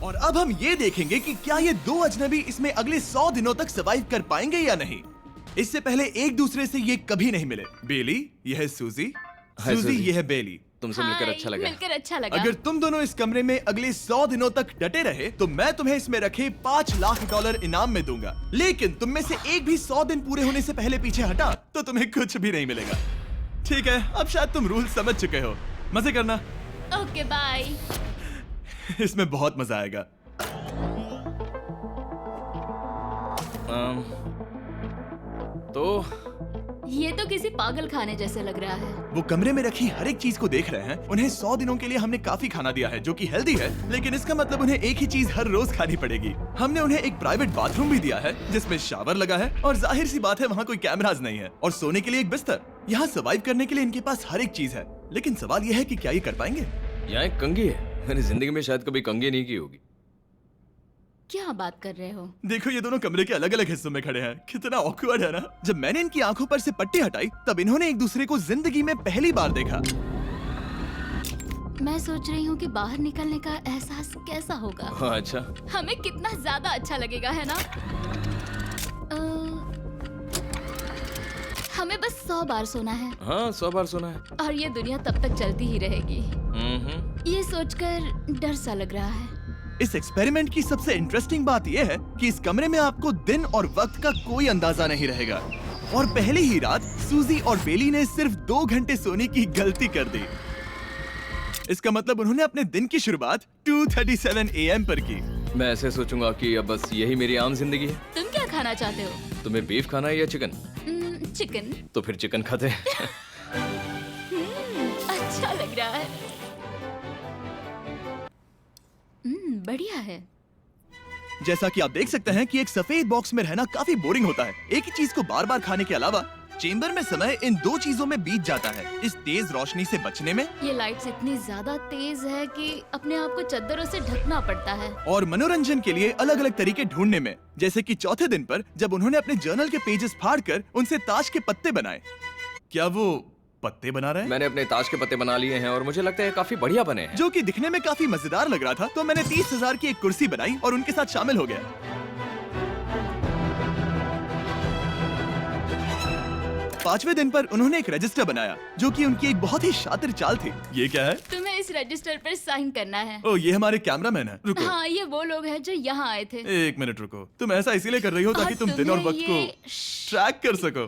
और अब हम ये देखेंगे कि क्या ये दो अजनबी इसमें अगले 100 दिनों तक सर्वाइव कर पाएंगे या नहीं। इससे पहले एक दूसरे से ये कभी नहीं मिले। बेली, यह है सूजी, सूजी ये है बेली। तुमसे मिलकर अच्छा लगा। मिलकर अच्छा लगा। अगर तुम दोनों इस कमरे में अगले 100 दिनों तक डटे रहे तो मैं तुम्हें इसमें रखे $5 लाख इनाम में दूंगा। लेकिन तुम में से एक भी 100 दिन पूरे होने से पहले पीछे हटा तो तुम्हें कुछ भी नहीं मिलेगा। ठीक है, अब शायद तुम रूल समझ चुके हो। मजे करना। Okay bye. इसमें बहुत मजा आएगा। तो ये तो किसी पागल खाने जैसे लग रहा है। वो कमरे में रखी हर एक चीज को देख रहे हैं। उन्हें 100 दिनों के लिए हमने काफी खाना दिया है जो कि हेल्दी है, लेकिन इसका मतलब उन्हें एक ही चीज हर रोज खानी पड़ेगी। हमने उन्हें एक प्राइवेट बाथरूम भी दिया है जिसमें शावर लगा है और जाहिर सी बात है वहाँ कोई कैमराज नहीं है, और सोने के लिए एक बिस्तर। यहाँ सर्वाइव करने के लिए इनके पास हर एक चीज है, लेकिन सवाल यह है कि क्या ये कर पाएंगे। यहाँ एक कंघी है। मैंने जिंदगी में शायद कभी कंघी नहीं की होगी। क्या बात कर रहे हो? देखो ये दोनों कमरे के अलग अलग हिस्सों में खड़े हैं। कितना ऑकवर्ड है ना। जब मैंने इनकी आंखों पर से पट्टी हटाई तब इन्होंने एक दूसरे को जिंदगी में पहली बार देखा। मैं सोच रही हूँ कि बाहर निकलने का एहसास कैसा होगा। हाँ, अच्छा। हमें कितना ज्यादा अच्छा लगेगा, है ना? हमें बस 100 बार सोना है। हाँ, 100 बार सोना है। और ये दुनिया तब तक चलती ही रहेगी। ये सोचकर डर सा लग रहा है। इस एक्सपेरिमेंट की सबसे इंटरेस्टिंग बात यह है कि इस कमरे में आपको दिन और वक्त का कोई अंदाजा नहीं रहेगा। और पहली ही रात सूजी और बेली ने सिर्फ 2 घंटे सोने की गलती कर दी। इसका मतलब उन्होंने अपने दिन की शुरुआत 2:37 AM पर की। मैं ऐसे सोचूंगा कि अब बस यही मेरी आम जिंदगी है। तुम क्या खाना चाहते हो? तुम्हें बीफ खाना है या चिकन? चिकन। तो फिर चिकन खाते हैं। अच्छा लग रहा है। बढ़िया है। जैसा कि आप देख सकते हैं कि एक सफेद बॉक्स में रहना काफी बोरिंग होता है। एक ही चीज को बार बार खाने के अलावा चेंबर में समय इन 2 चीजों में बीत जाता है। इस तेज रोशनी से बचने में, ये लाइट्स इतनी ज्यादा तेज है कि अपने आप को चादरों से ढकना पड़ता है, और मनोरंजन के लिए अलग अलग तरीके ढूंढने में। जैसे कि चौथे दिन पर जब उन्होंने अपने जर्नल के पेजेस फाड़कर उनसे ताश के पत्ते बनाए। क्या वो पत्ते बना रहे हैं? मैंने अपने ताश के पत्ते बना लिए हैं और मुझे लगता है काफी बढ़िया बने हैं। जो कि दिखने में काफी मजेदार लग रहा था, तो मैंने 30,000 की एक कुर्सी बनाई और उनके साथ शामिल हो गया। 5वें दिन पर उन्होंने एक रजिस्टर बनाया जो कि उनकी एक बहुत ही शातिर चाल थी। ये क्या है? तुम्हें इस रजिस्टर पर साइन करना है। ओ, ये हमारे कैमरामैन है। रुको। हाँ, ये वो लोग हैं जो यहाँ आए थे। 1 मिनट रुको। तुम ऐसा इसीलिए कर रही हो ताकि तुम दिन और वक्त को ट्रैक कर सको।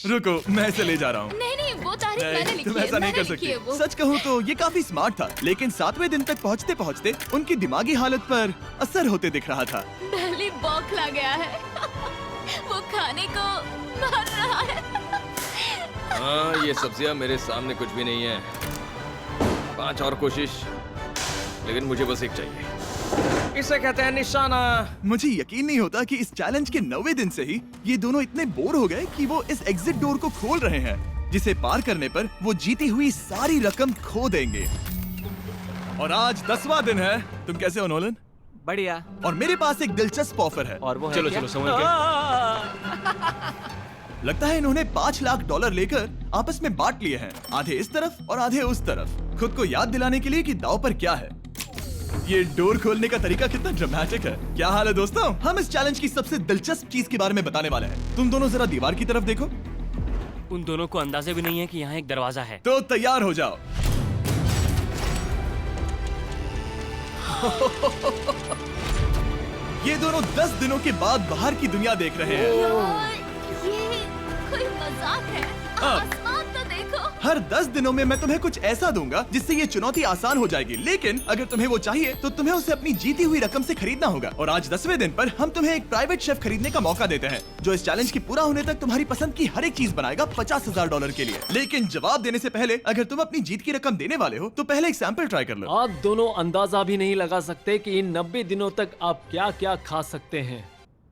रुको, मैं इसे ले जा रहा हूँ। नहीं, वो तारीख मैंने लिखी तुम है। ऐसा नहीं कर मैंने लिखी है सकती। वो। सच कहूँ तो ये काफी स्मार्ट था, लेकिन 7वें दिन तक पहुँचते पहुँचते उनकी दिमागी हालत पर असर होते दिख रहा था। पहली बौखला गया है। वो खाने को मार रहा है। हाँ, ये सब्जियां मेरे सामने कुछ भी नहीं है। 5 और कोशिश, लेकिन मुझे बस एक चाहिए। इसे कहते हैं निशाना। मुझे यकीन नहीं होता कि इस चैलेंज के 9वें दिन से ही ये दोनों इतने बोर हो गए कि वो इस एग्जिट डोर को खोल रहे हैं, जिसे पार करने पर वो जीती हुई सारी रकम खो देंगे। और आज 10वां दिन है। तुम कैसे हो नोलन? बढ़िया। और मेरे पास एक दिलचस्प ऑफर है। और वो है चलो क्या? चलो, समझ गए। लगता है इन्होंने $5 लाख लेकर आपस में बांट लिए हैं, आधे इस तरफ और आधे उस तरफ, खुद को याद दिलाने के लिए कि दांव पर क्या है। ये डोर खोलने का तरीका कितना ड्रामेटिक है। क्या हाल है दोस्तों? हम इस चैलेंज की सबसे दिलचस्प चीज के बारे में बताने वाले हैं। तुम दोनों जरा दीवार की तरफ देखो। उन दोनों को अंदाजा भी नहीं है कि यहाँ एक दरवाजा है। तो तैयार हो जाओ। ये दोनों 10 दिनों के बाद बाहर की दुनिया देख रहे हैं। यार, ये कोई मजाक है। आसमान तो देखो। हर 10 दिनों में मैं तुम्हें कुछ ऐसा दूंगा जिससे ये चुनौती आसान हो जाएगी, लेकिन अगर तुम्हें वो चाहिए तो तुम्हें उसे अपनी जीती हुई रकम से खरीदना होगा। और आज 10वें दिन पर हम तुम्हें एक प्राइवेट शेफ खरीदने का मौका देते हैं जो इस चैलेंज की पूरा होने तक तुम्हारी पसंद की हर एक चीज बनाएगा $50,000 के लिए। लेकिन जवाब देने से पहले अगर तुम अपनी जीत की रकम देने वाले हो तो पहले एक सैंपल ट्राई कर लो। आप दोनों अंदाजा भी नहीं लगा सकते कि इन 90 दिनों तक आप क्या क्या खा सकते हैं।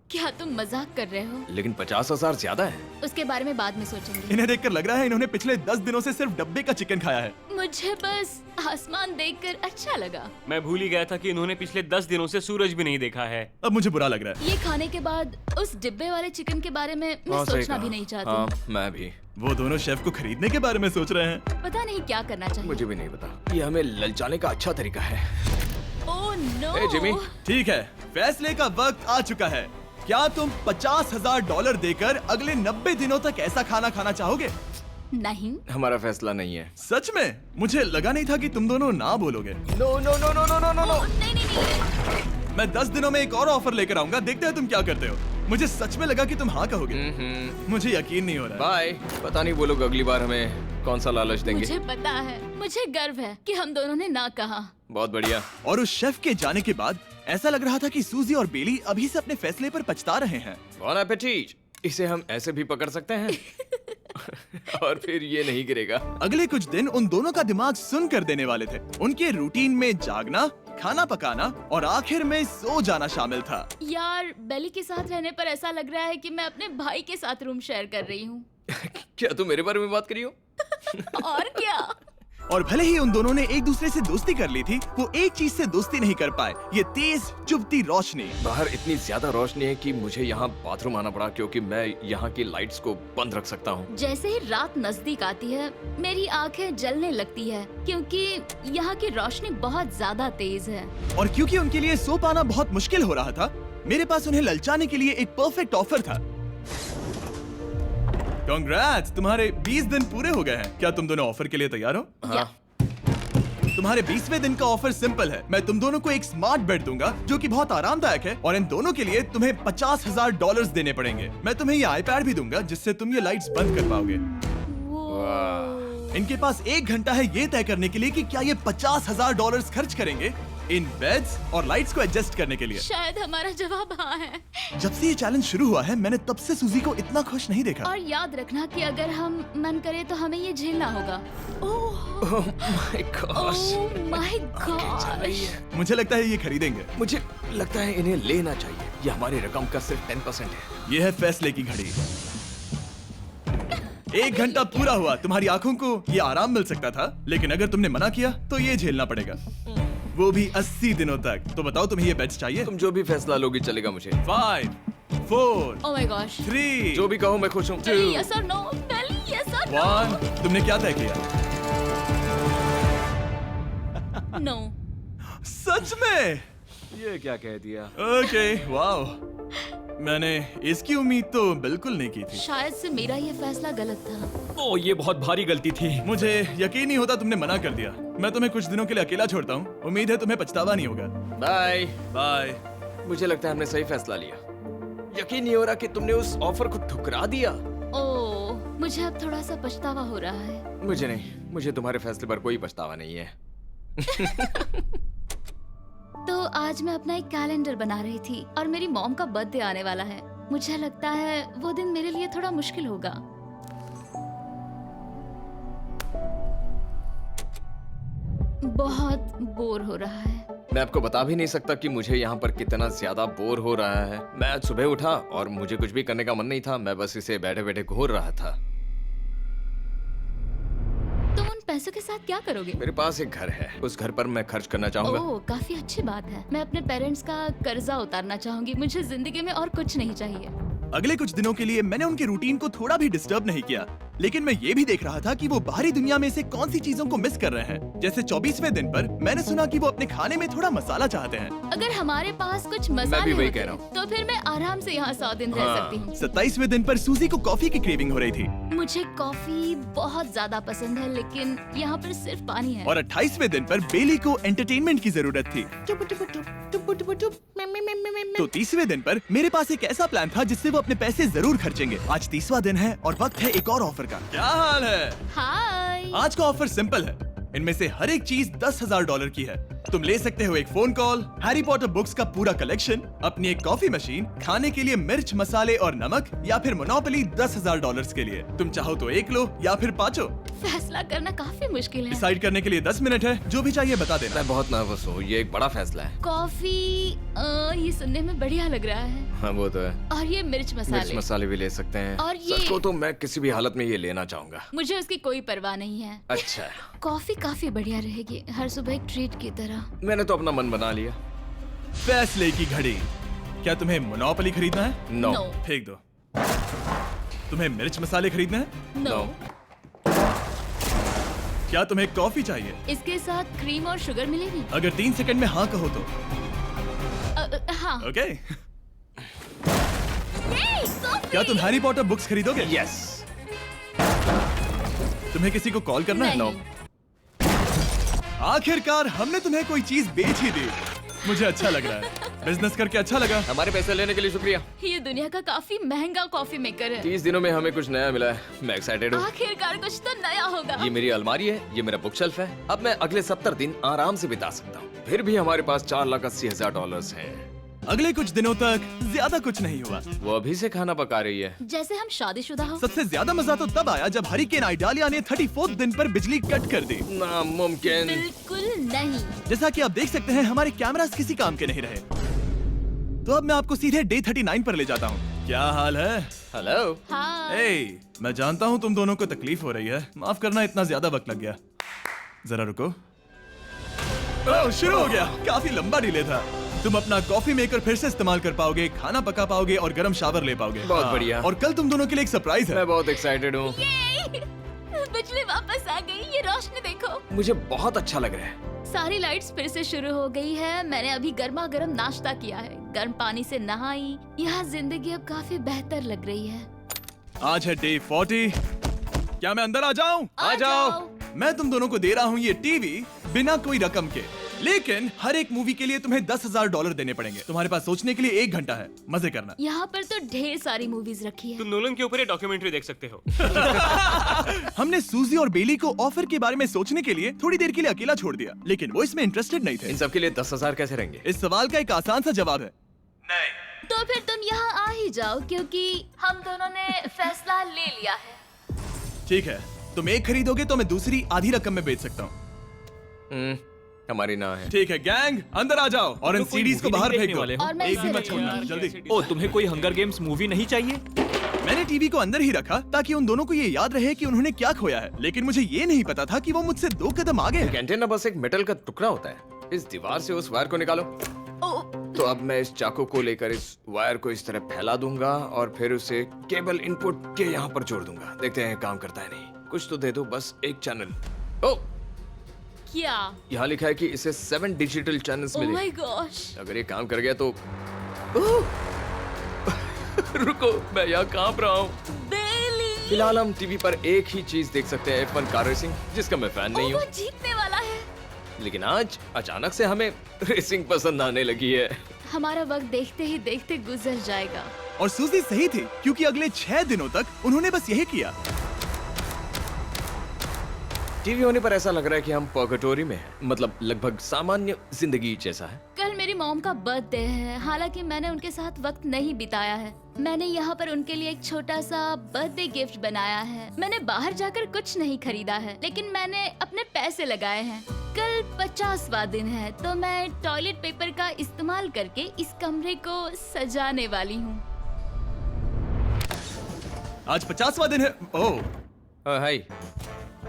क्या तुम मजाक कर रहे हो? लेकिन 50,000 ज्यादा है। उसके बारे में बाद में सोचेंगे। इन्हें देखकर लग रहा है इन्होंने पिछले 10 दिनों से सिर्फ डब्बे का चिकन खाया है। मुझे बस आसमान देखकर अच्छा लगा। मैं भूल ही गया था कि इन्होंने पिछले 10 दिनों से सूरज भी नहीं देखा है। अब मुझे बुरा लग रहा है। ये खाने के बाद उस डिब्बे वाले चिकन के बारे में मैं हाँ, सही सोचना कहा। भी नहीं चाहती। हाँ, मैं भी। वो दोनों शेफ को खरीदने के बारे में सोच रहे हैं। पता नहीं क्या करना चाहिए। मुझे भी नहीं पता। ये हमें ललचाने का अच्छा तरीका है। Oh no. ए, जिमी। ठीक है, फैसले का वक्त आ चुका है। क्या तुम $50,000 देकर अगले 90 दिनों तक ऐसा खाना खाना चाहोगे? नहीं। हमारा फैसला नहीं है। सच में? मुझे लगा नहीं था कि तुम दोनों ना बोलोगे। No no no no no no no no. नहीं नहीं नहीं। मैं 10 दिनों में एक और ऑफर लेकर आऊंगा, देखते हैं तुम क्या करते हो। मुझे सच में लगा कि तुम हाँ कहोगे। मुझे यकीन नहीं हो रहा। बाय। पता नहीं वो लोग अगली बार हमें कौन सा लालच देंगे। मुझे पता है, मुझे गर्व है कि हम दोनों ने ना कहा। बहुत बढ़िया। और उस शेफ के जाने के बाद ऐसा लग रहा था कि सूजी और बेली अभी से अपने फैसले पर पछता रहे हैं। बॉन एपेटीट। इसे हम ऐसे भी पकड़ सकते हैं और फिर ये नहीं गिरेगा। अगले कुछ दिन उन दोनों का दिमाग सुन कर देने वाले थे। उनके रूटीन में जागना, खाना पकाना और आखिर में सो जाना शामिल था। यार, बेली के साथ रहने पर ऐसा लग रहा है कि मैं अपने भाई के साथ रूम शेयर कर रही हूँ। क्या तुम मेरे बारे में बात करी हो? और क्या? और भले ही उन दोनों ने एक दूसरे से दोस्ती कर ली थी, वो एक चीज से दोस्ती नहीं कर पाए, ये तेज चुभती रोशनी। बाहर इतनी ज्यादा रोशनी है कि मुझे यहाँ बाथरूम आना पड़ा क्योंकि मैं यहाँ की लाइट्स को बंद रख सकता हूँ। जैसे ही रात नजदीक आती है, मेरी आंखें जलने लगती है क्योंकि यहाँ की रोशनी बहुत ज्यादा तेज है। और क्योंकि उनके लिए सो पाना बहुत मुश्किल हो रहा था, मेरे पास उन्हें ललचाने के लिए एक परफेक्ट ऑफर था। कांग्रेट्स, तुम्हारे 20 दिन पूरे हो गए हैं। क्या तुम दोनों ऑफर के लिए तैयार हो? हाँ। तुम्हारे 20वें दिन का ऑफर सिंपल है। मैं तुम दोनों को एक स्मार्ट बेड दूंगा जो कि बहुत आरामदायक है, और इन दोनों के लिए तुम्हें $50,000 देने पड़ेंगे। मैं तुम्हें ये आईपैड भी दूंगा जिससे तुम ये लाइट्स बंद कर पाओगे। इनके पास 1 घंटा है ये तय करने के लिए कि क्या ये $50,000 खर्च करेंगे इन बेड्स और लाइट्स को एडजस्ट करने के लिए। शायद हमारा जवाब हाँ है। जब से ये चैलेंज शुरू हुआ है, मैंने तब से सूजी को इतना खुश नहीं देखा। और याद रखना कि अगर हम मन करें तो हमें ये झेलना होगा। Oh my gosh. Oh my gosh. मुझे लगता है ये खरीदेंगे। मुझे लगता है इन्हें लेना चाहिए। ये हमारी रकम का सिर्फ 10% है। ये है फैसले की घड़ी। 1 घंटा पूरा हुआ। तुम्हारी आंखों को ये आराम मिल सकता था, लेकिन अगर तुमने मना किया तो ये झेलना पड़ेगा, वो भी 80 दिनों तक। तो बताओ, तुम्हें ये बेड्स चाहिए? तुम जो भी फैसला लोगी चलेगा मुझे। 5, 4, ओह माय गॉश। 3, जो भी कहो मैं खुश हूँ। यस और नो, बेली यस और 1। तुमने क्या तय किया? नो। सच में? ये क्या कह दिया? Okay, wow. मैंने इसकी उम्मीद तो बिल्कुल नहीं की थी। शायद से मेरा ये फैसला गलत था। ओ, ये बहुत भारी गलती थी। मुझे यकीन नहीं होता तुमने मना कर दिया। मैं तुम्हें कुछ दिनों के लिए अकेला छोड़ता हूँ। उम्मीद है तुम्हें पछतावा नहीं होगा। बाय। बाय। मुझे लगता है हमने सही फैसला लिया। यकीन नहीं हो रहा कि तुमने उस ऑफर को ठुकरा दिया। ओह, मुझे अब थोड़ा सा पछतावा हो रहा है। मुझे नहीं, मुझे तुम्हारे फैसले पर कोई पछतावा नहीं है। तो आज मैं अपना एक कैलेंडर बना रही थी और मेरी मॉम का बर्थडे आने वाला है। मुझे लगता है वो दिन मेरे लिए थोड़ा मुश्किल होगा। बहुत बोर हो रहा है। मैं आपको बता भी नहीं सकता कि मुझे यहाँ पर कितना ज्यादा बोर हो रहा है। मैं आज सुबह उठा और मुझे कुछ भी करने का मन नहीं था। मैं बस इसे बैठे बैठे घूर रहा था। तुम उन पैसों के साथ क्या करोगे? मेरे पास एक घर है, उस घर पर मैं खर्च करना चाहूंगा। ओह, काफी अच्छी बात है। मैं अपने पेरेंट्स का कर्जा उतारना चाहूंगी। मुझे जिंदगी में और कुछ नहीं चाहिए। अगले कुछ दिनों के लिए मैंने उनके रूटीन को थोड़ा भी डिस्टर्ब नहीं किया, लेकिन मैं ये भी देख रहा था कि वो बाहरी दुनिया में से कौन सी चीजों को मिस कर रहे हैं। जैसे 24वें दिन पर मैंने सुना कि वो अपने खाने में थोड़ा मसाला चाहते हैं। अगर हमारे पास कुछ मैं भी मसाले वही होते कह रहा हूँ। तो फिर मैं आराम से यहाँ 100 दिन रह हाँ। सकती हूँ। 27वें दिन पर सूजी को कॉफी की क्रेविंग हो रही थी, मुझे कॉफी बहुत ज्यादा पसंद है, लेकिन यहाँ पर सिर्फ पानी है। और 28वें दिन पर बेली को एंटरटेनमेंट की जरूरत थी। तो 30वें दिन पर मेरे पास एक ऐसा प्लान था जिससे वो अपने पैसे जरूर खर्चेंगे। आज 30वां दिन है और वक्त है एक और ऑफर का। क्या हाल है? हाय। आज का ऑफर सिंपल है। इनमें से हर एक चीज $10,000 की है। तुम ले सकते हो एक phone call, Harry Potter books का पूरा कलेक्शन, अपनी एक कॉफी मशीन, खाने के लिए मिर्च, मसाले और नमक, या फिर मोनोपोली $10,000 के लिए। तुम चाहो तो एक लो या फिर पांचों। फैसला करना काफी मुश्किल है। डिसाइड करने के लिए 10 मिनट है। जो भी चाहिए बता देना। मैं बहुत नर्वस हूँ, ये एक बड़ा फैसला है। कॉफी, ये सुनने में बढ़िया लग रहा है। हाँ वो तो है। और ये मिर्च मिर्च मसाले। मसाले भी ले सकते हैं। और ये- सच को तो मैं किसी भी हालत में ये लेना चाहूंगा। मुझे उसकी कोई परवाह नहीं है। अच्छा, कॉफी काफी बढ़िया रहेगी, हर सुबह एक ट्रीट की तरह। मैंने तो अपना मन बना लिया। फैसले की घड़ी। क्या तुम्हें मोनोपोली खरीदना है? नो। No. फेंक दो। तुम्हें मिर्च मसाले खरीदना है? नो। क्या तुम्हें कॉफी चाहिए? इसके साथ क्रीम और शुगर मिलेगी? अगर 3 सेकंड में हाँ कहो तो। हाँ। ओके। कॉफी! क्या तुम हैरी पॉटर बुक्स खरीदोगे? यस। तुम्हें किसी को कॉल करना है? नहीं। आखिरकार हमने तुम्हें कोई चीज बेच ही दी। मुझे अच्छा लग रहा है। बिजनेस करके अच्छा लगा। हमारे पैसे लेने के लिए शुक्रिया। ये दुनिया का काफी महंगा कॉफी मेकर है। 30 दिनों में हमें कुछ नया मिला है। मैं एक्साइटेड हूँ। आखिरकार कुछ तो नया होगा। ये मेरी अलमारी है, ये मेरा बुक शेल्फ है। अब मैं अगले 70 दिन आराम से बिता सकता हूँ। फिर भी हमारे पास $4,80,000 हैं। अगले कुछ दिनों तक ज्यादा कुछ नहीं हुआ। वो अभी से खाना पका रही है। जैसे हम शादीशुदा हो। सबसे ज्यादा मजा तो तब आया जब हरिकेन आइडालिया ने 34th दिन पर बिजली कट कर दी। नामुमकिन। बिल्कुल नहीं। जैसा कि आप देख सकते हैं हमारे कैमरास किसी काम के नहीं रहे। तो अब मैं आपको सीधे डे 39 पर ले जाता हूँ। क्या हाल है? हेलो। हाँ। ए, मैं जानता हूँ तुम दोनों को तकलीफ हो रही है। माफ करना इतना ज्यादा वक्त लग गया। जरा रुको। ओह, शुरू हो गया। काफी लंबा डिले था। तुम अपना कॉफी मेकर फिर से इस्तेमाल कर पाओगे, खाना पका पाओगे और गर्म शावर ले पाओगे। बहुत हाँ, बढ़िया। और कल तुम दोनों के लिए एक सरप्राइज है। मैं बहुत एक्साइटेड हूँ। बिजली वापस आ गई। ये रोशनी देखो। मुझे बहुत अच्छा लग रहा है। सारी लाइट्स फिर से शुरू हो गई है। मैंने अभी गर्मा गर्म नाश्ता किया है, गर्म पानी से नहाई। यहाँ जिंदगी अब काफी बेहतर लग रही है। आज है डे 40। क्या मैं अंदर आ जाऊं? आ जाओ। मैं तुम दोनों को दे रहा हूँ ये टीवी बिना कोई रकम के, लेकिन हर एक मूवी के लिए तुम्हें $10,000 देने पड़ेंगे। तुम्हारे पास सोचने के लिए 1 घंटा है। मजे करना। यहाँ पर तो ढेर सारी मूवीज रखी है। तुम नोलन के ऊपर ये डॉक्यूमेंट्री देख सकते हो। हमने सूजी और बेली को ऑफर के बारे में सोचने के लिए थोड़ी देर के लिए अकेला छोड़ दिया, लेकिन वो इसमें इंटरेस्टेड नहीं थे। इन सब के लिए 10,000 कैसे रहेंगे? इस सवाल का एक आसान सा जवाब है नहीं। तो फिर तुम यहाँ आ ही जाओ, क्योंकि हम दोनों ने फैसला ले लिया है। ठीक है, तुम एक खरीदोगे तो मैं दूसरी आधी रकम में बेच सकता हूँ। हमारी ना है। ठीक है गैंग, अंदर आ जाओ और इन तो कोई सीडीज को movie बाहर नहीं फेंक देखने दो। वाले हो? और मैं एक भी इसे मत छोड़ना, रखूंगी। जल्दी। ओ, तुम्हें कोई हंगर गेम्स मूवी नहीं चाहिए? मैंने टीवी को अंदर ही रखा ताकि उन दोनों को ये याद रहे कि उन्होंने क्या खोया है, लेकिन मुझे ये नहीं पता था कि वो मुझसे 2 कदम आगे एक हैं। एंटेना बस एक मेटल का टुकड़ा होता है। इस दीवार से उस वायर को निकालो। तो अब मैं इस चाकू को लेकर इस वायर को इस तरह फैला दूंगा और फिर उसे केबल इनपुट के यहाँ पर जोड़ दूंगा। देखते हैं काम करता है नहीं। कुछ तो दे दो, बस एक चैनल। ओ, क्या? यहाँ लिखा है कि इसे 7 डिजिटल चैनल्स ओह मिले। My gosh. अगर ये काम कर गया तो रुको, मैं यहाँ कांप रहा हूँ। बेली। फिलहाल हम टीवी पर एक ही चीज देख सकते हैं, F1 कार रेसिंग, जिसका मैं फैन नहीं वो हूँ। जीतने वाला है। लेकिन आज अचानक से हमें रेसिंग पसंद आने लगी है। हमारा वक्त देखते ही देखते गुजर जाएगा। और सूजी सही थी, क्योंकि अगले 6 दिनों तक उन्होंने बस यही किया। टीवी होने पर ऐसा लग रहा है कि हम पर्गेटोरी में हैं। मतलब लगभग सामान्य जिंदगी जैसा है। कल मेरी मॉम का बर्थडे है। हालांकि मैंने उनके साथ वक्त नहीं बिताया है। मैंने यहाँ पर उनके लिए एक छोटा सा बर्थडे गिफ्ट बनाया है। मैंने बाहर जाकर कुछ नहीं खरीदा है, लेकिन मैंने अपने पैसे लगाए हैं। कल 50वां दिन है, तो मैं टॉयलेट पेपर का इस्तेमाल करके इस कमरे को सजाने वाली हूँ। आज 50वां दिन है। ओह, हाय।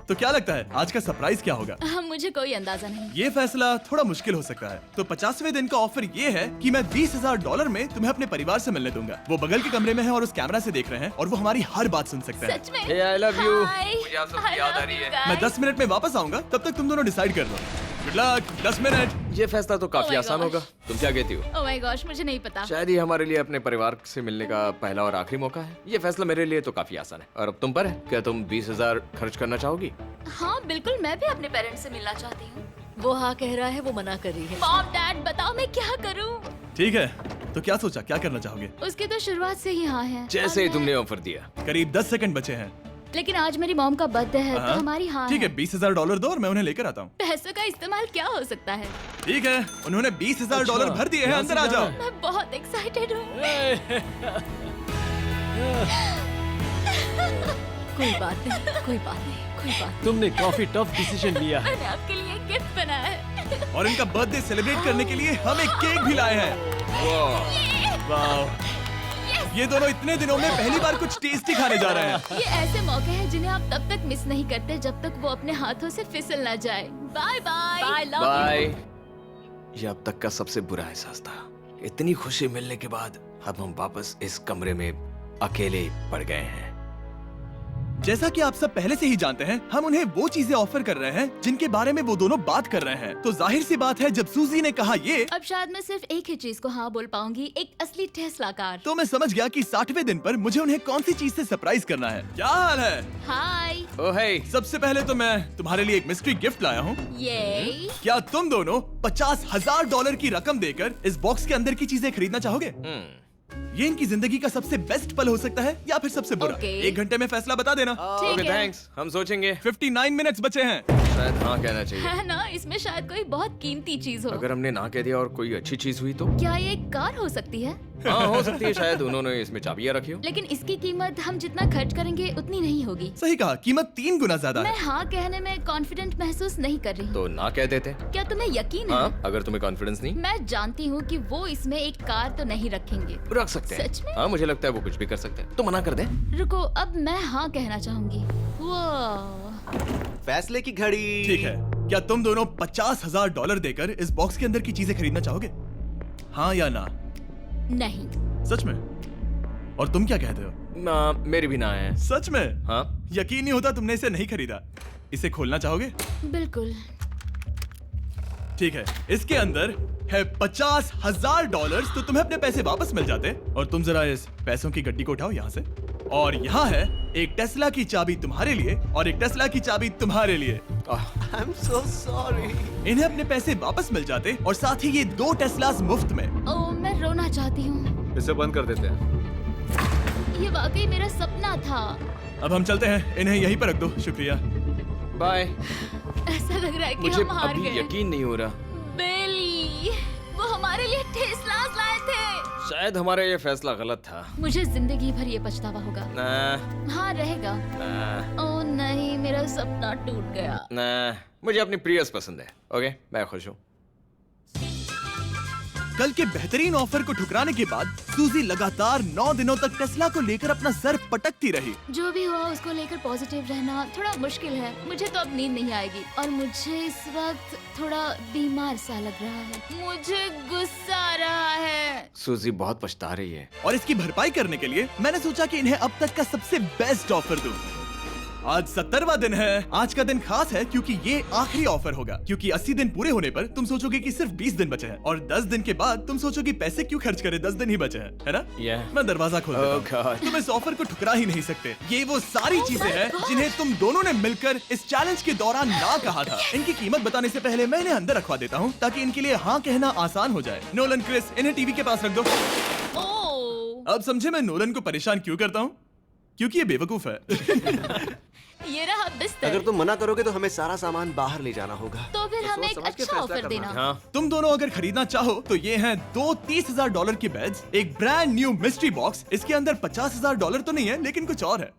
तो क्या लगता है आज का सरप्राइज क्या होगा? मुझे कोई अंदाजा नहीं। ये फैसला थोड़ा मुश्किल हो सकता है। तो 50वें दिन का ऑफर ये है कि मैं $20,000 में तुम्हें अपने परिवार से मिलने दूंगा। वो बगल के कमरे में है और उस कैमरा से देख रहे हैं और वो हमारी हर बात सुन सकते हैं। सच में? Hey, I love you. Hi. मुझे आप सबकी I याद आ love रही you है। guys. मैं 10 मिनट में वापस आऊंगा, तब तक तुम दोनों डिसाइड कर लो। Good luck. 10 मिनट। ये फैसला तो Oh काफी my आसान gosh. होगा। तुम क्या कहती हो? ओह माय गॉश, मुझे नहीं पता। शायद ये हमारे लिए अपने परिवार से मिलने का पहला और आखिरी मौका है। ये फैसला मेरे लिए तो काफी आसान है। और अब तुम पर है। क्या तुम 20,000 खर्च करना चाहोगी? हाँ बिल्कुल, मैं भी अपने पेरेंट्स से मिलना चाहती हूँ। वो हाँ कह रहा है, वो मना कर रही है। मॉम डैड बताओ मैं क्या करूँ? ठीक है, तो क्या सोचा, क्या करना चाहोगे? उसकी तो शुरुआत से ही हाँ है। जैसे ही और तुमने ऑफर दिया। करीब 10 सेकंड बचे हैं। लेकिन आज मेरी मॉम का बर्थडे है, तो हाँ? हमारी हाँ ठीक है, $20,000 दो और मैं उन्हें लेकर आता हूँ। पैसों का इस्तेमाल क्या हो सकता है? ठीक है, उन्होंने $20,000 भर दिए हैं। अंदर आ जाओ। मैं बहुत एक्साइटेड हूँ। कोई बात नहीं, कोई बात नहीं, कोई बात तुमने काफी टफ डिसीजन लिया है। मैंने आपके लिए गिफ्ट बनाया है। और इनका बर्थडे सेलिब्रेट करने के लिए हम एक केक भी लाए हैं। वाह, ये दोनों इतने दिनों में पहली बार कुछ टेस्टी खाने जा रहे हैं। ये ऐसे मौके हैं जिन्हें आप तब तक मिस नहीं करते जब तक वो अपने हाथों से फिसल ना जाए। Bye bye. Bye love bye. ये अब तक का सबसे बुरा एहसास था। इतनी खुशी मिलने के बाद अब हम वापस इस कमरे में अकेले पड़ गए हैं। जैसा कि आप सब पहले से ही जानते हैं, हम उन्हें वो चीजें ऑफर कर रहे हैं जिनके बारे में वो दोनों बात कर रहे हैं। तो जाहिर सी बात है, जब सूजी ने कहा ये, अब शायद मैं सिर्फ एक ही चीज को हाँ बोल पाऊंगी, एक असली टेस्ला कार। तो मैं समझ गया कि 60वें दिन पर मुझे उन्हें कौन सी चीज से सरप्राइज करना है। क्या हाल है? हाय। ओह हे, सबसे पहले तो मैं तुम्हारे लिए एक मिस्ट्री गिफ्ट लाया हूँ। ये क्या तुम दोनों $50,000 की रकम देकर इस बॉक्स के अंदर की चीजें खरीदना चाहोगे? ये इनकी जिंदगी का सबसे बेस्ट पल हो सकता है या फिर सबसे बुरा। Okay. 1 घंटे में फैसला बता देना। ठीक ओके है। थैंक्स, हम सोचेंगे। 59 मिनट्स बचे हैं। शायद हाँ कहना चाहिए। है ना, इसमें शायद कोई बहुत कीमती चीज हो। अगर हमने ना कह दिया और कोई अच्छी चीज हुई तो? क्या ये एक कार हो सकती है? हाँ हो सकती है, शायद उन्होंने इसमें चाबियां रखी हो। लेकिन इसकी कीमत हम जितना खर्च करेंगे उतनी नहीं होगी। सही कहा, कीमत 3 गुना ज्यादा मैं है। हाँ कहने में कॉन्फिडेंट महसूस नहीं कर रही। तो ना कह देते। क्या तुम्हें यकीन है? हाँ, अगर तुम्हें कॉन्फिडेंस नहीं, मैं जानती हूँ कि वो इसमें एक कार तो नहीं रखेंगे। रख सकते हैं। सच में? हाँ मुझे लगता है वो कुछ भी कर सकते हैं। तो मना कर दे। रुको, अब मैं हाँ कहना चाहूंगी। वो फैसले की घड़ी। ठीक है, क्या तुम दोनों $50,000 देकर इस बॉक्स के अंदर की चीजें खरीदना चाहोगे? हाँ या ना? नहीं। सच में? और तुम क्या कहते हो? ना, मेरी भी ना है। सच में? हाँ यकीन नहीं होता तुमने इसे नहीं खरीदा। इसे खोलना चाहोगे? बिल्कुल। ठीक है, इसके अंदर है $50,000, तो तुम्हें अपने पैसे वापस मिल जाते। और तुम जरा इस पैसों की गड्डी को उठाओ यहाँ से। और यहाँ है एक टेस्ला की चाबी तुम्हारे लिए और एक टेस्ला की चाबी तुम्हारे लिए। I am so sorry. इन्हें अपने पैसे वापस मिल जाते और साथ ही ये 2 टेस्लास मुफ्त में। ओह, मैं रोना चाहती हूँ। इसे बंद कर देते हैं। ये वाकई मेरा सपना था। अब हम चलते हैं, इन्हें यहीं पर रख दो। शुक्रिया। बाय। ऐसा लग रहा है कि मुझे हम हार अभी गए। यकीन नहीं हो रहा। बेली, वो हमारे लिए टेस्लास लाए थे। शायद हमारा ये फैसला गलत था। मुझे जिंदगी भर ये पछतावा होगा। ना, हाँ रहेगा। ना, ओह नहीं, मेरा सपना टूट गया। ना, मुझे अपनी प्रियस पसंद है। ओके, मैं खुश हूँ। कल के बेहतरीन ऑफर को ठुकराने के बाद सूजी लगातार 9 दिनों तक टेस्ला को लेकर अपना सर पटकती रही। जो भी हुआ उसको लेकर पॉजिटिव रहना थोड़ा मुश्किल है। मुझे तो अब नींद नहीं आएगी और मुझे इस वक्त थोड़ा बीमार सा लग रहा है। मुझे गुस्सा आ रहा है। सूजी बहुत पछता रही है। और इसकी भरपाई करने के लिए मैंने सोचा कि इन्हें अब तक का सबसे बेस्ट ऑफर दूं। आज 70वां दिन है। आज का दिन खास है क्योंकि ये आखिरी ऑफर होगा। क्योंकि 80 दिन पूरे होने पर तुम सोचोगे कि सिर्फ 20 दिन बचे हैं और 10 दिन के बाद तुम सोचोगे पैसे क्यों खर्च करें, 10 दिन ही बचे हैं, है ना? Yeah. मैं दरवाजा खोल देता Oh हूं। God. तुम इस ऑफर को ठुकरा ही नहीं सकते। ये वो सारी Oh चीजें my हैं God. जिन्हें तुम दोनों ने मिलकर इस चैलेंज के दौरान ना कहा था। इनकी कीमत बताने से पहले मैं इन्हें अंदर रखवा देता हूँ ताकि इनके लिए हाँ कहना आसान हो जाए। नोलन, क्रिस, इन्हें टीवी के पास रख दो। ओह, अब समझे मैं नोलन को परेशान क्यों करता हूँ? क्योंकि ये बेवकूफ है। ये रहा बिस्तर। अगर तुम मना करोगे तो हमें सारा सामान बाहर ले जाना होगा। तो फिर हमें एक समझ के अच्छा फैसला ऑफर करना देना। है। हाँ, तुम दोनों अगर खरीदना चाहो तो ये हैं 2 $30,000 के बेड्स, एक ब्रांड न्यू मिस्ट्री बॉक्स। इसके अंदर $50,000 तो नहीं है लेकिन कुछ और है।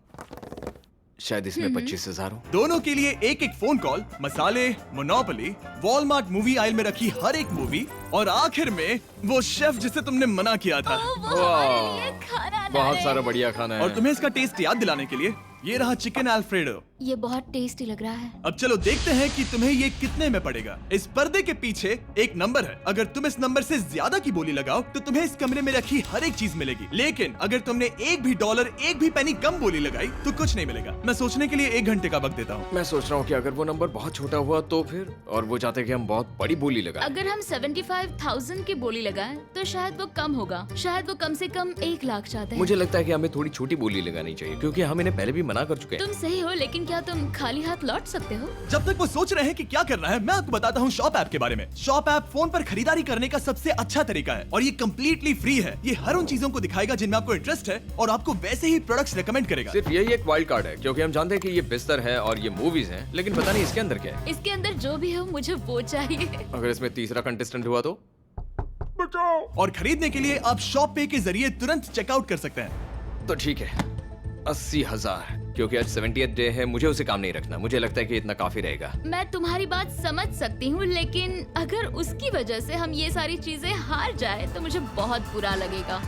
शायद इसमें 25,000 हो। दोनों के लिए एक एक फोन कॉल, मसाले, मोनोपोली, वॉलमार्ट मूवी आयल में रखी हर एक मूवी और आखिर में वो शेफ जिसे तुमने मना किया था। ओह, वो हमारे लिए खाना बहुत लाए। सारा बढ़िया खाना है। और तुम्हें इसका टेस्ट याद दिलाने के लिए ये रहा चिकन अल्फ्रेडो। ये बहुत टेस्टी लग रहा है। अब चलो देखते हैं कि तुम्हें ये कितने में पड़ेगा। इस पर्दे के पीछे एक नंबर है। अगर तुम इस नंबर से ज्यादा की बोली लगाओ तो तुम्हें इस कमरे में रखी हर एक चीज मिलेगी। लेकिन अगर तुमने एक भी डॉलर, एक भी पेनी कम बोली लगाई तो कुछ नहीं मिलेगा। मैं सोचने के लिए 1 घंटे का वक्त देता हूँ। मैं सोच रहा हूँ कि अगर वो नंबर बहुत छोटा हुआ तो फिर, और वो चाहते कि हम बहुत बड़ी बोली लगाएं। अगर हम 75,000 की बोली लगाएं तो शायद वो कम होगा। शायद वो कम से कम 1 लाख चाहते हैं। मुझे लगता है कि हमें थोड़ी छोटी बोली लगानी चाहिए क्योंकि हम इन्हें पहले भी मना कर चुके हैं। तुम सही हो, लेकिन क्या तुम खाली हाथ लौट सकते हो? जब तक वो सोच रहे हैं कि क्या करना है, मैं आपको बताता हूँ शॉप ऐप के बारे में। शॉप ऐप फोन पर खरीदारी करने का सबसे अच्छा तरीका है और ये कम्प्लीटली फ्री है। ये हर उन चीजों को दिखाएगा जिनमें आपको इंटरेस्ट है और आपको वैसे ही प्रोडक्ट्स रेकमेंड करेगा। सिर्फ यही एक वाइल्ड कार्ड है क्योंकि हम जानते हैं कि ये बिस्तर है और ये मूवीज हैं, लेकिन पता नहीं इसके अंदर क्या है। इसके अंदर जो भी हो मुझे वो चाहिए। अगर इसमें तीसरा कंटेस्टेंट हुआ तो? और खरीदने के लिए आप शॉप पे के जरिए तुरंत चेकआउट कर सकते हैं। तो ठीक है, 80,000। क्योंकि आज 70th डे है, मुझे उसे काम नहीं रखना। मुझे लगता है कि इतना काफी रहेगा। मैं तुम्हारी बात समझ सकती हूँ, लेकिन अगर उसकी वजह से हम ये सारी चीजें हार जाए तो मुझे बहुत बुरा लगेगा।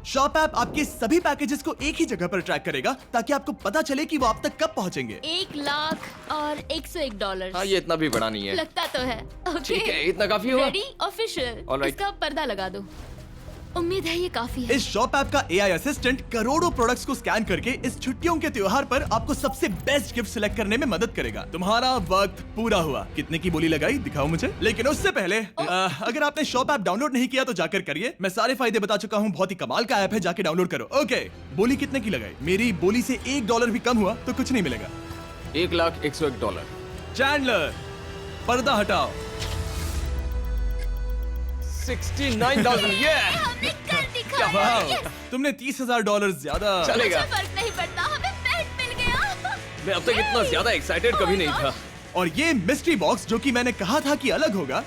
शॉप ऐप आपके सभी पैकेजेस को एक ही जगह पर ट्रैक करेगा ताकि आपको पता चले कि वो आप तक कब पहुंचेंगे। 1 लाख और $101। हाँ, ये इतना भी बड़ा नहीं है। लगता तो है। ओके, ठीक है, इतना काफी होगा। Ready, official. All right. इसका पर्दा लगा दो। उम्मीद है ये काफी है। इस शॉप ऐप का AI असिस्टेंट करोड़ों प्रोडक्ट्स को स्कैन करके इस छुट्टियों के त्योहार पर आपको सबसे बेस्ट गिफ्ट सिलेक्ट करने में मदद करेगा। तुम्हारा वक्त पूरा हुआ। कितने की बोली लगाई दिखाओ मुझे। लेकिन उससे पहले अगर आपने शॉप ऐप डाउनलोड नहीं किया तो जाकर करिए। मैं सारे फायदे बता चुका हूँ। बहुत ही कमाल का ऐप है, जाके डाउनलोड करो। ओके, बोली कितने की लगाई? मेरी बोली से $1 भी कम हुआ तो कुछ नहीं मिलेगा। $1,01,001। चैंडलर, पर्दा हटाओ। 69,000। ये हमने कर दिखाया। वाह, Yes! तुमने $30,000 ज्यादा। चलेगा। मुझे फर्क नहीं पड़ता, हमें बेड मिल गया। मैं अब तक इतना ज्यादा एक्साइटेड कभी नहीं था। और ये मिस्ट्री बॉक्स जो कि मैंने कहा था कि अलग होगा,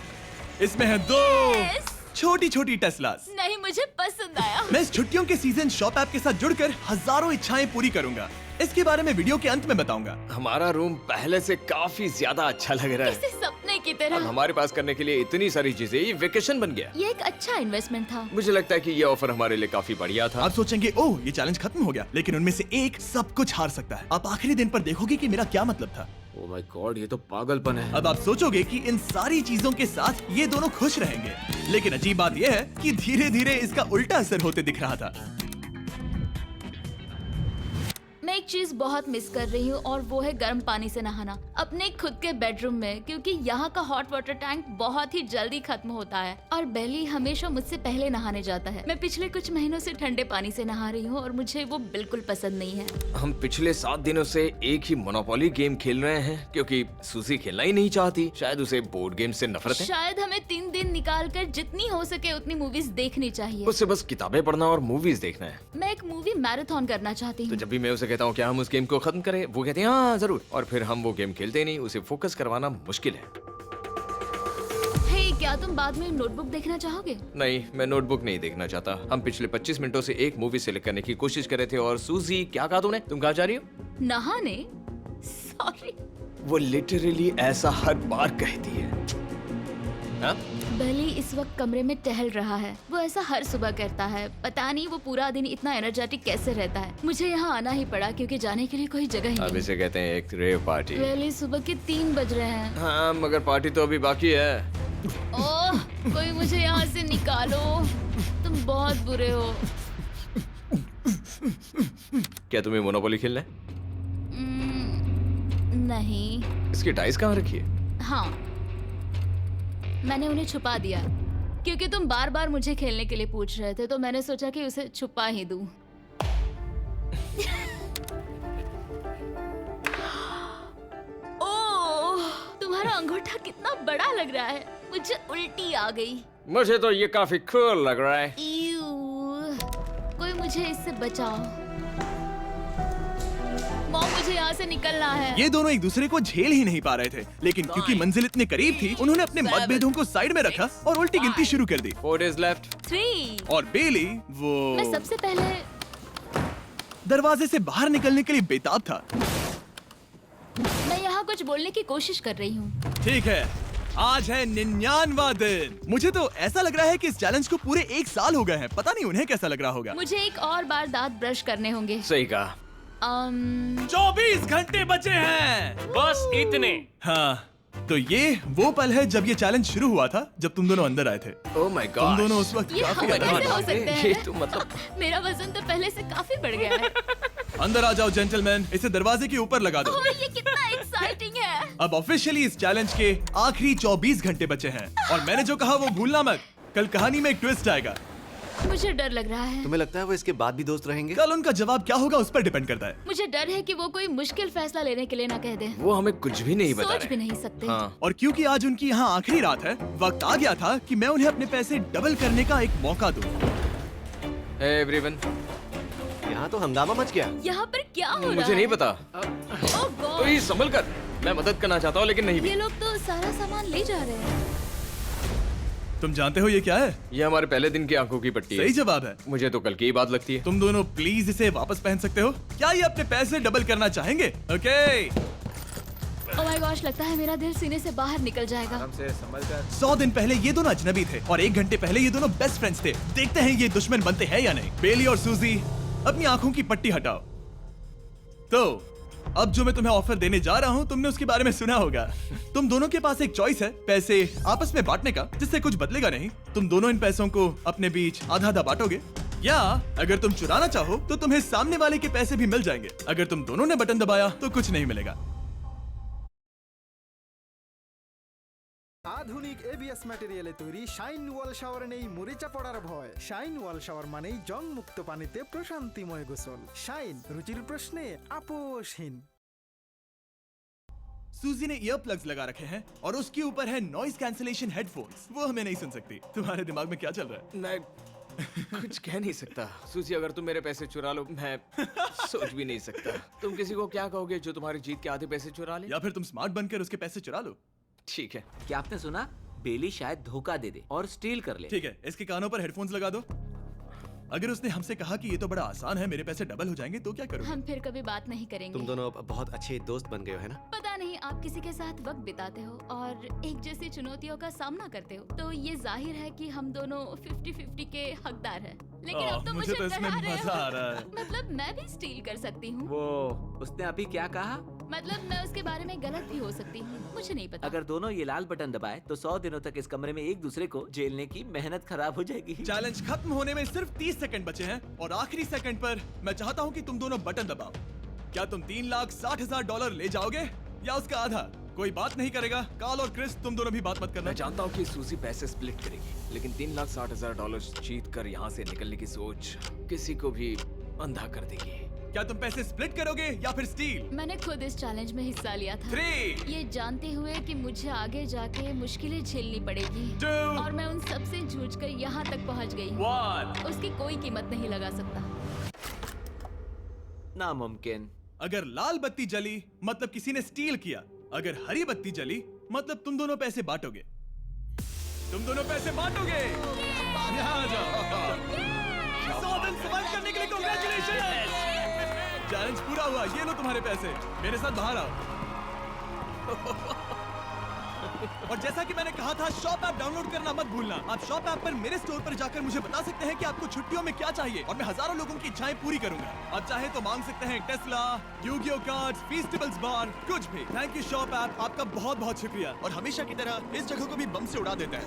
इसमें है 2 Yes! छोटी छोटी टेस्लास। नहीं, मुझे पसंद आया। मैं इस छुट्टियों के सीजन शॉप ऐप के साथ जुड़कर हजारों इच्छाएं पूरी करूंगा। इसके बारे में वीडियो के अंत में बताऊंगा। हमारा रूम पहले से काफी ज्यादा अच्छा लग रहा इसे है। सपने की अब तरह। हमारे पास करने के लिए इतनी सारी चीजें, ये वेकेशन बन गया। ये एक अच्छा इन्वेस्टमेंट था। मुझे लगता है कि ये ऑफर हमारे लिए काफी बढ़िया था। आप सोचेंगे ओह ये चैलेंज खत्म हो गया, लेकिन उनमें से एक सब कुछ हार सकता है। आप आखिरी दिन पर देखोगे कि मेरा क्या मतलब था। ओह माय गॉड, ये तो पागलपन है। अब आप सोचोगे कि इन सारी चीजों के साथ ये दोनों खुश रहेंगे, लेकिन अजीब बात यह है कि धीरे धीरे इसका उल्टा असर होते दिख रहा था। मैं एक चीज बहुत मिस कर रही हूँ और वो है गर्म पानी से नहाना अपने खुद के बेडरूम में, क्योंकि यहाँ का हॉट वाटर टैंक बहुत ही जल्दी खत्म होता है और बेली हमेशा मुझसे पहले नहाने जाता है। मैं पिछले कुछ महीनों से ठंडे पानी से नहा रही हूँ और मुझे वो बिल्कुल पसंद नहीं है। हम पिछले 7 दिनों से एक ही मोनोपोली गेम खेल रहे हैं क्योंकि सूजी खेलना ही नहीं चाहती। शायद उसे बोर्ड गेम से नफरत है। शायद हमें 3 दिन निकाल कर जितनी हो सके उतनी मूवीज देखनी चाहिए। उसे बस किताबें पढ़ना और मूवीज देखना है। मैं एक मूवी मैराथन करना चाहती तो हूँ। जब भी मैं उसे कहता हूँ क्या हम उस गेम को खत्म करें, वो कहते हैं हाँ जरूर, और फिर हम वो गेम खेलते ही नहीं। उसे फोकस करवाना मुश्किल है। हे, क्या तुम बाद में नोटबुक देखना चाहोगे? नहीं, मैं नोटबुक नहीं देखना चाहता। हम पिछले 25 मिनटों से एक मूवी सिलेक्ट करने की कोशिश कर रहे थे। और सूजी, क्या कहा तूने? तुम कहाँ जा रही हो? नहाने? सॉरी। वो लिटरली ऐसा हर बार कहती है। हाँ? बेली इस वक्त कमरे में टहल रहा है। वो ऐसा हर सुबह करता है। पता नहीं वो पूरा दिन इतना एनर्जेटिक कैसे रहता है। मुझे यहाँ आना ही पड़ा क्योंकि जाने के लिए कोई जगह ही अब नहीं। इसे कहते हैं एक रेव पार्टी। बेली, सुबह के 3 बज रहे हैं। हाँ, मगर पार्टी तो अभी बाकी है। ओह, कोई मुझे यहाँ से निकालो। तुम बहुत बुरे हो। क्या तुम्हें मोनोपोली खेलना है? नहीं। इसकी डाइस कहाँ रखी है? हाँ, मैंने उन्हें छुपा दिया क्योंकि तुम बार बार मुझे खेलने के लिए पूछ रहे थे, तो मैंने सोचा कि उसे छुपा ही दूं। ओह, तुम्हारा अंगूठा कितना बड़ा लग रहा है। मुझे उल्टी आ गई। मुझे तो ये काफी कूल लग रहा है। ईऊ, कोई मुझे इससे बचाओ। मॉम, मुझे यहाँ से निकलना है। ये दोनों एक दूसरे को झेल ही नहीं पा रहे थे, लेकिन क्योंकि मंजिल इतने करीब थी, उन्होंने अपने मतभेदों को साइड में रखा और उल्टी गिनती शुरू कर दी। 4 days left। 3। और बेली मैं वो सबसे पहले दरवाजे से बाहर निकलने के लिए बेताब था। मैं यहाँ कुछ बोलने की कोशिश कर रही हूँ। ठीक है, आज है 99वां दिन। मुझे तो ऐसा लग रहा है कि इस चैलेंज को पूरे 1 साल हो गए हैं। पता नहीं उन्हें कैसा लग रहा होगा। मुझे एक और बार दांत ब्रश करने होंगे। सही कहा। 24 घंटे बचे हैं। बस इतने। हाँ, तो ये वो पल है जब ये चैलेंज शुरू हुआ था, जब तुम दोनों अंदर आए थे। ओह माय तुम गॉड। दोनों उस वक्त ये काफी हम अलग कैसे थे। हो सकते हैं? ये तो मतलब मेरा वजन तो पहले से काफी बढ़ गया है। अंदर आ जाओ जेंटलमैन, इसे दरवाजे के ऊपर लगा दो। ओह, ये कितना एक्साइटिंग है। अब ऑफिशियली इस चैलेंज के आखिरी 24 घंटे बचे हैं, और मैंने जो कहा वो भूलना मत। कल कहानी में एक ट्विस्ट आएगा। मुझे डर लग रहा है। तुम्हें लगता है वो इसके बाद भी दोस्त रहेंगे? कल उनका जवाब क्या होगा उस पर डिपेंड करता है। मुझे डर है कि वो कोई मुश्किल फैसला लेने के लिए ना कह दे। वो हमें कुछ भी नहीं बता सोच भी रहे। नहीं सकते। हाँ। और क्योंकि आज उनकी यहाँ आखिरी रात है, वक्त आ गया था कि मैं उन्हें अपने पैसे डबल करने का एक मौका दूं। Hey everyone। यहाँ तो हंगामा मच गया। यहाँ पर क्या हो रहा है? मुझे नहीं पता। ओह गॉड, तो ये संभल कर। मैं मदद करना चाहता हूँ लेकिन नहीं भी। ये लोग तो सारा सामान ले जा रहे हैं। तुम जानते हो ये क्या है? ये हमारे पहले दिन की आंखों की पट्टी है। सही जवाब है। मुझे तो कल की ही बात लगती है। तुम दोनों प्लीज इसे वापस पहन सकते हो? क्या ये अपने पैसे डबल करना चाहेंगे? ओके। ओह माय गॉश, लगता है मेरा दिल सीने से बाहर निकल जाएगा। 100 दिन पहले ये दोनों अजनबी थे और 1 घंटे पहले ये दोनों बेस्ट फ्रेंड्स थे। देखते हैं ये दुश्मन बनते हैं या नहीं। बेली और सूजी, अपनी आंखों की पट्टी हटाओ। तो अब जो मैं तुम्हें ऑफर देने जा रहा हूँ तुमने उसके बारे में सुना होगा। तुम दोनों के पास एक चॉइस है पैसे आपस में बांटने का, जिससे कुछ बदलेगा नहीं। तुम दोनों इन पैसों को अपने बीच आधा आधा बांटोगे, या अगर तुम चुराना चाहो तो तुम्हें सामने वाले के पैसे भी मिल जाएंगे। अगर तुम दोनों ने बटन दबाया तो कुछ नहीं मिलेगा। আধুনিক এবিএস ম্যাটেরিয়ালে তৈরি শাইন ওয়াল শাওয়ারে নেই মরিচা পড়ার ভয়। শাইন ওয়াল শাওয়ার মানেই জং মুক্ত পানিতে প্রশান্তিময় গোসল। শাইন রুচির প্রশ্নে আপোষহীন। सूजी ने ईयर प्लग्स लगा रखे हैं और उसके ऊपर है नॉइज कैंसिलेशन हेडफोन्स। वो हमें नहीं सुन सकती। तुम्हारे दिमाग में क्या चल रहा है? मैं कुछ कह नहीं सकता। सूजी, अगर तुम मेरे पैसे चुरा लो मैं सोच भी नहीं सकता। तुम किसी को क्या कहोगे जो तुम्हारी जीत के आधे पैसे चुरा ले? या फिर तुम स्मार्ट बनकर उसके पैसे चुरा लो। ठीक है। क्या आपने सुना? बेली शायद धोखा दे दे और स्टील कर ले। ठीक है, इसके कानों पर हेडफोन्स लगा दो। अगर उसने हमसे कहा कि ये तो बड़ा आसान है, मेरे पैसे डबल हो जाएंगे, तो क्या करोगे? हम फिर कभी बात नहीं करेंगे। तुम दोनों अब बहुत अच्छे दोस्त बन गए हो, है ना? पता नहीं, आप किसी के साथ वक्त बिताते हो और एक जैसी चुनौतियों का सामना करते हो, तो ये जाहिर है कि हम दोनों 50-50 के हकदार हैं। लेकिन अब तो मुझे तो इसमें डरा रहे मजा आ हो। रहा है। मतलब मैं भी स्टील कर सकती हूँ। वो उसने अभी क्या कहा? मतलब मैं उसके बारे में गलत भी हो सकती हूँ, मुझे नहीं पता। अगर दोनों ये लाल बटन दबाए तो 100 दिनों तक इस कमरे में एक दूसरे को झेलने की मेहनत खराब हो जाएगी। चैलेंज खत्म होने में सिर्फ 30 सेकंड बचे हैं और आखिरी सेकंड पर मैं चाहता हूँ कि तुम दोनों बटन दबाओ। क्या तुम $3,60,000 ले जाओगे या उसका आधा? कोई बात नहीं करेगा। कार्ल और क्रिस, तुम दोनों भी बात मत करना। मैं जानता हूँ कि सूजी पैसे स्प्लिट करेगी, लेकिन $3,60,000 जीत कर यहाँ से निकलने की सोच किसी को भी अंधा कर देगी। क्या तुम पैसे स्प्लिट करोगे या फिर स्टील? मैंने खुद इस चैलेंज में हिस्सा लिया था, 3, ये जानते हुए कि मुझे आगे जाके मुश्किलें झेलनी पड़ेगी 2, और मैं उन सब से जूझकर यहाँ तक पहुँच गई हूँ। 1। उसकी कोई कीमत नहीं लगा सकता। नामुमकिन। अगर लाल बत्ती जली मतलब किसी ने स्टील किया, अगर हरी बत्ती जली मतलब तुम दोनों पैसे बांटोगे। तुम दोनों पैसे बांटोगे। यहाँ आ जाओ। 100 दिन सर्वाइव करने के लिए कांग्रेचुलेशन। चैलेंज पूरा हुआ, ये लो तुम्हारे पैसे। मेरे साथ बाहर आओ। और जैसा कि मैंने कहा था, शॉप ऐप डाउनलोड करना मत भूलना। आप शॉप ऐप पर मेरे स्टोर पर जाकर मुझे बता सकते हैं कि आपको छुट्टियों में क्या चाहिए और मैं हजारों लोगों की इच्छाएं पूरी करूंगा। आप चाहे तो मांग सकते हैं टेस्ला, यूगियो कार्ड्स, फीस्टिवल्स बार, कुछ भी। थैंक यू शॉप ऐप, आपका बहुत बहुत शुक्रिया। और हमेशा की तरह इस जगह को भी बम से उड़ा देता है।